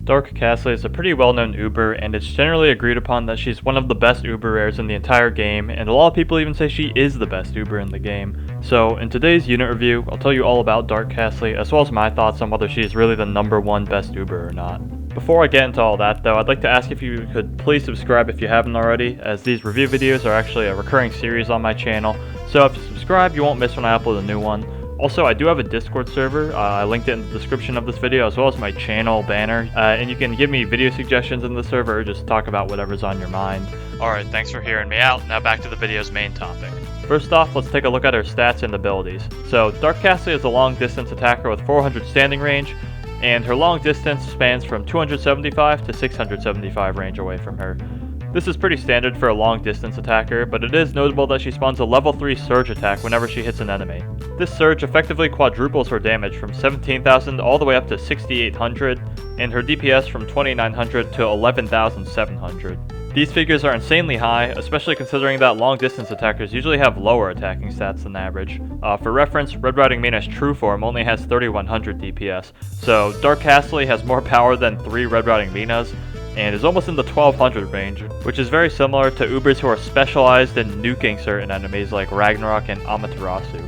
Dkasli is a pretty well-known Uber, and it's generally agreed upon that she's one of the best Uber rares in the entire game, and a lot of people even say she is the best Uber in the game. So in today's unit review, I'll tell you all about Dkasli, as well as my thoughts on whether she is really the #1 best Uber or not. Before I get into all that though, I'd like to ask if you could please subscribe if you haven't already, as these review videos are actually a recurring series on my channel, so if you subscribe you won't miss when I upload a new one. Also, I do have a Discord server. I linked it in the description of this video, as well as my channel banner, and you can give me video suggestions in the server or just talk about whatever's on your mind. Alright, thanks for hearing me out. Now back to the video's main topic. First off, let's take a look at her stats and abilities. So, Dkasli is a long distance attacker with 400 standing range, and her long distance spans from 275 to 675 range away from her. This is pretty standard for a long distance attacker, but it is notable that she spawns a level 3 surge attack whenever she hits an enemy. This surge effectively quadruples her damage from 17,000 all the way up to 6,800, and her DPS from 2,900 to 11,700. These figures are insanely high, especially considering that long distance attackers usually have lower attacking stats than average. For reference, Red Riding Mina's true form only has 3,100 DPS, so Dkasli has more power than 3 Red Riding Minas, and is almost in the 1200 range, which is very similar to Ubers who are specialized in nuking certain enemies like Ragnarok and Amaterasu.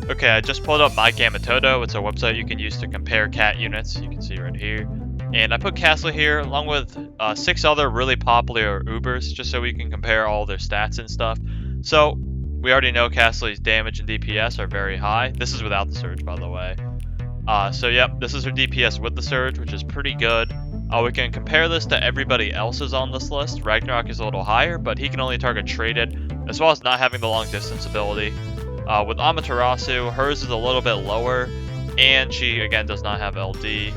Okay, I just pulled up My Gamatodo. It's a website you can use to compare cat units, you can see right here. And I put Kasli here along with 6 other really popular Ubers, just so we can compare all their stats and stuff. So, we already know Kasli's damage and DPS are very high. This is without the surge, by the way. So yep, this is her DPS with the surge, which is pretty good. We can compare this to everybody else's on this list. Ragnarok is a little higher, but he can only target traded, as well as not having the long distance ability. With Amaterasu, hers is a little bit lower, and she again does not have LD.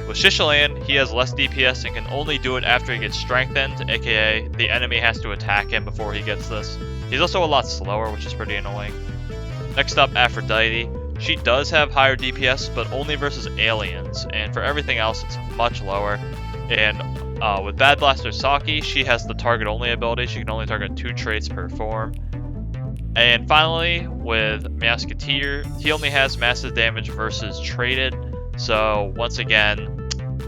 With Shishilan, he has less DPS and can only do it after he gets strengthened, aka the enemy has to attack him before he gets this. He's also a lot slower, which is pretty annoying. Next up, Aphrodite. She does have higher DPS, but only versus aliens, and for everything else it's much lower. And with Bad Blaster Saki, she has the target only ability. She can only target 2 traits per form. And finally, with Musketeer, he only has massive damage versus traded. So once again,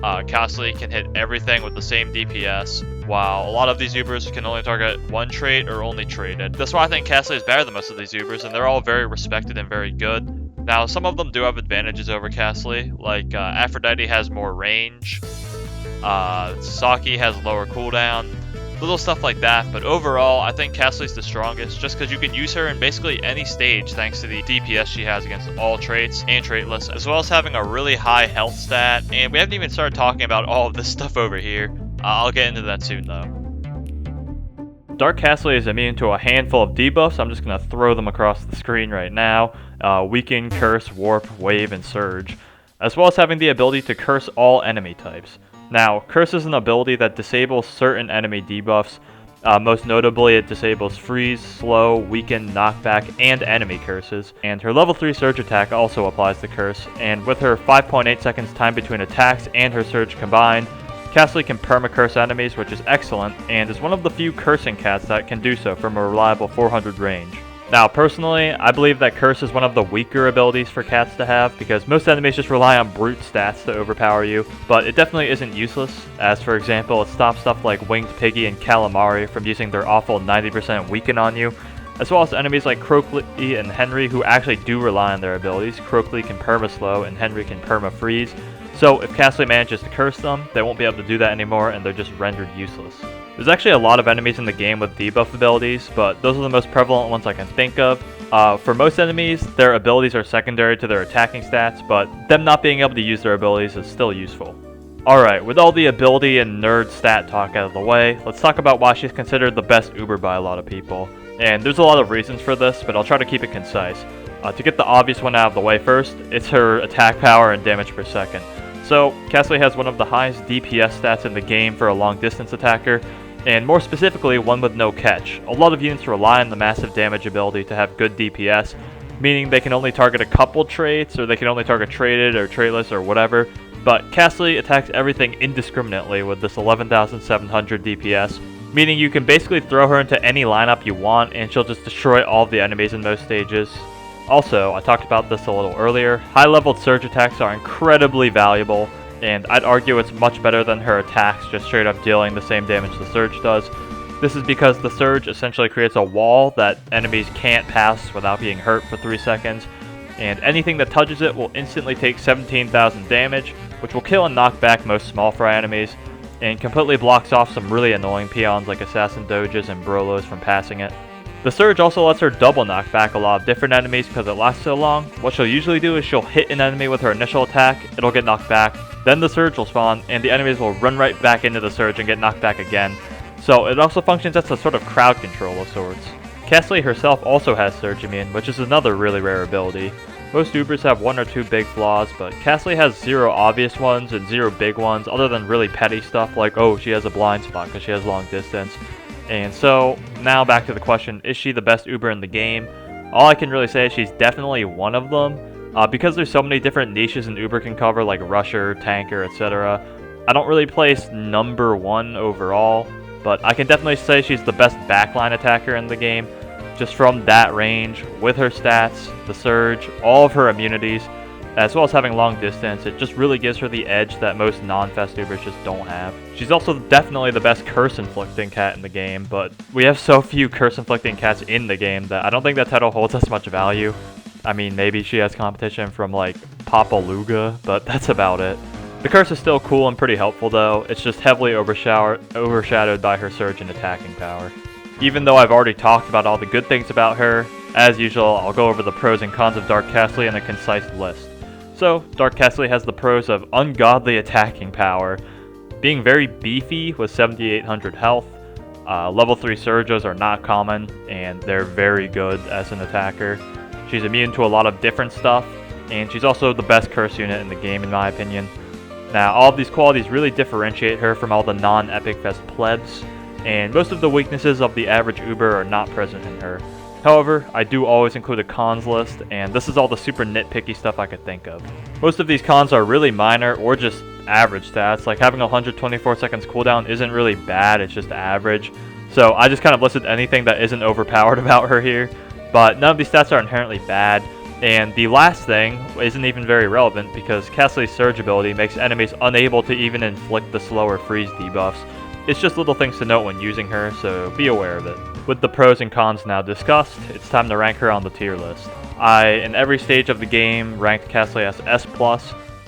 Kasli can hit everything with the same DPS, while a lot of these Ubers can only target 1 trait or only traded. That's why I think Kasli is better than most of these Ubers, and they're all very respected and very good. Now, some of them do have advantages over Kasli, like Aphrodite has more range, Saki has lower cooldown, little stuff like that, but overall, I think Kasli's the strongest, just because you can use her in basically any stage thanks to the DPS she has against all traits and traitless, as well as having a really high health stat, and we haven't even started talking about all of this stuff over here. I'll get into that soon though. Dkasli is immune to a handful of debuffs. I'm just going to throw them across the screen right now. Weaken, Curse, Warp, Wave, and Surge. As well as having the ability to curse all enemy types. Now, Curse is an ability that disables certain enemy debuffs. Most notably, it disables Freeze, Slow, Weaken, Knockback, and enemy curses. And her level 3 Surge attack also applies the curse. And with her 5.8 seconds time between attacks and her Surge combined, Kasli can perma-curse enemies, which is excellent, and is one of the few cursing cats that can do so from a reliable 400 range. Now, personally, I believe that Curse is one of the weaker abilities for cats to have, because most enemies just rely on brute stats to overpower you, but it definitely isn't useless, as for example, it stops stuff like Winged Piggy and Calamari from using their awful 90% weaken on you, as well as enemies like Crockley and Henry who actually do rely on their abilities. Crockley can perma-slow and Henry can perma-freeze. So if Kasli manages to curse them, they won't be able to do that anymore and they're just rendered useless. There's actually a lot of enemies in the game with debuff abilities, but those are the most prevalent ones I can think of. For most enemies, their abilities are secondary to their attacking stats, but them not being able to use their abilities is still useful. Alright, with all the ability and nerd stat talk out of the way, let's talk about why she's considered the best Uber by a lot of people. And there's a lot of reasons for this, but I'll try to keep it concise. To get the obvious one out of the way first, it's her attack power and damage per second. So, Kasli has one of the highest DPS stats in the game for a long distance attacker, and more specifically, one with no catch. A lot of units rely on the massive damage ability to have good DPS, meaning they can only target a couple traits, or they can only target traded or traitless or whatever, but Kasli attacks everything indiscriminately with this 11,700 DPS, meaning you can basically throw her into any lineup you want and she'll just destroy all the enemies in most stages. Also, I talked about this a little earlier, high-leveled surge attacks are incredibly valuable, and I'd argue it's much better than her attacks just straight up dealing the same damage the Surge does. This is because the Surge essentially creates a wall that enemies can't pass without being hurt for 3 seconds, and anything that touches it will instantly take 17,000 damage, which will kill and knock back most small fry enemies, and completely blocks off some really annoying peons like Assassin Doges and Brolos from passing it. The Surge also lets her double knock back a lot of different enemies because it lasts so long. What she'll usually do is she'll hit an enemy with her initial attack, it'll get knocked back, then the Surge will spawn, and the enemies will run right back into the Surge and get knocked back again. So it also functions as a sort of crowd control of sorts. Kasli herself also has Surge Immune, which is another really rare ability. Most Ubers have 1 or 2 big flaws, but Kasli has 0 obvious ones and 0 big ones, other than really petty stuff like, oh, she has a blind spot because she has long distance. And so, now back to the question, is she the best Uber in the game? All I can really say is she's definitely one of them. Because there's so many different niches an Uber can cover, like Rusher, Tanker, etc., I don't really place number 1 overall, but I can definitely say she's the best backline attacker in the game. Just from that range, with her stats, the Surge, all of her immunities, as well as having long distance, it just really gives her the edge that most non-fast Ubers just don't have. She's also definitely the best curse-inflicting cat in the game, but we have so few curse-inflicting cats in the game that I don't think that title holds as much value. I mean, maybe she has competition from like Papa Luga, but that's about it. The curse is still cool and pretty helpful though, it's just heavily overshadowed by her Surge and attacking power. Even though I've already talked about all the good things about her, as usual, I'll go over the pros and cons of Dkasli in a concise list. So, Dkasli has the pros of ungodly attacking power, being very beefy with 7,800 health. Level 3 Surges are not common, and they're very good as an attacker. She's immune to a lot of different stuff, and she's also the best curse unit in the game in my opinion. Now, all of these qualities really differentiate her from all the non-Epicfest plebs, and most of the weaknesses of the average Uber are not present in her. However, I do always include a cons list, and this is all the super nitpicky stuff I could think of. Most of these cons are really minor or just average stats, like having 124 seconds cooldown isn't really bad, it's just average. So I just kind of listed anything that isn't overpowered about her here, but none of these stats are inherently bad. And the last thing isn't even very relevant because Kasli's Surge ability makes enemies unable to even inflict the slower freeze debuffs. It's just little things to note when using her, so be aware of it. With the pros and cons now discussed, it's time to rank her on the tier list. I, in every stage of the game, ranked Kasli as S+.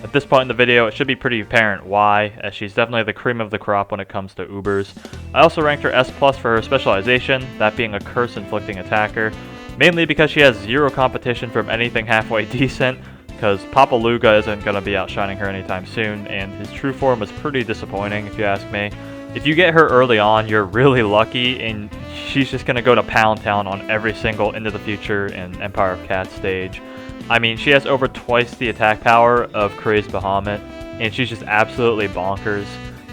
At this point in the video, it should be pretty apparent why, as she's definitely the cream of the crop when it comes to Ubers. I also ranked her S+ for her specialization, that being a curse-inflicting attacker, mainly because she has 0 competition from anything halfway decent, because Papa Luga isn't going to be outshining her anytime soon, and his true form was pretty disappointing if you ask me. If you get her early on, you're really lucky, and she's just going to go to Pound Town on every single Into the Future and Empire of Cats stage. I mean, she has over twice the attack power of Crazed Bahamut, and she's just absolutely bonkers.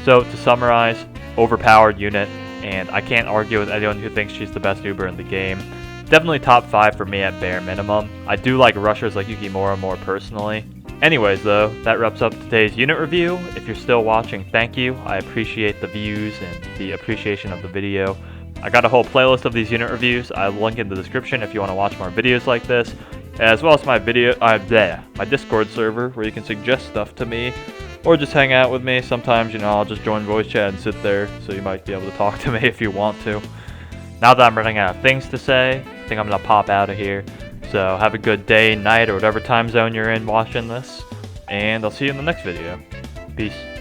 So, to summarize, overpowered unit, and I can't argue with anyone who thinks she's the best Uber in the game. Definitely top 5 for me at bare minimum. I do like rushers like Yukimura more personally. Anyways though, that wraps up today's unit review. If you're still watching, thank you. I appreciate the views and the appreciation of the video. I got a whole playlist of these unit reviews. I'll link in the description if you want to watch more videos like this, as well as my my Discord server where you can suggest stuff to me or just hang out with me. Sometimes, you know, I'll just join voice chat and sit there, so you might be able to talk to me if you want to. Now that I'm running out of things to say, I think I'm gonna pop out of here. So have a good day, night, or whatever time zone you're in watching this, and I'll see you in the next video. Peace.